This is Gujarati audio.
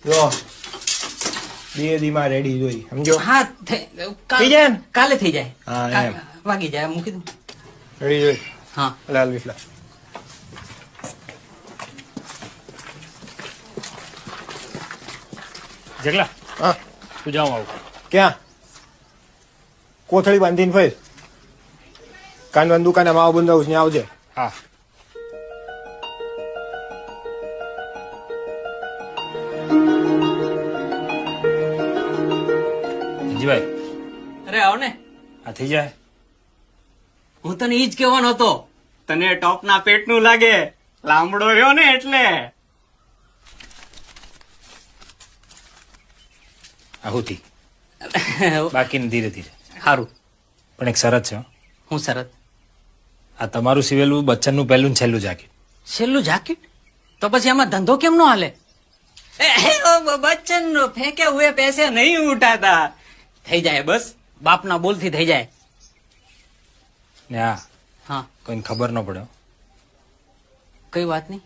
જો 2 દીમાં રેડી જોઈ સમજો. હા થઈ જાય ને? કાલે થઈ જાય. હા એમ વાગી જાય મૂકી દઉં. રેડી જોઈ. હા લાલ વિફલા જગલા હા તું જાઉં આવું. ક્યાં કોથળી બાંધીને ફેર કાનવાન દુકાને માવો બંધાવું ત્યાં આવજે. હા જીભાઈ અરે આવ ને. આ થઈ જાય. હું તને ઈ જ કહેવાનો હતો. તને ટોપના પેટનું લાગે, લાંબડો રહ્યો ને એટલે. આહુતિ બાકીને ધીરે ધીરે. સારું. પણ એક શરત છે હો. હું શરત? આ તમારું સિવેલું બચ્ચનનું પહેલું ને છેલ્લું જાકીટ. છેલ્લું જાકીટ? તો પછી આમાં ધંધો કેમ નો હાલે? બચ્ચન ફેંકે હુએ પૈસે નહીં ઉઠાતા. થઈ જાય બસ, બાપના બોલથી થઈ જાય. ને હા હા કોઈને ખબર ન પડે હો. કઈ વાત નહીં.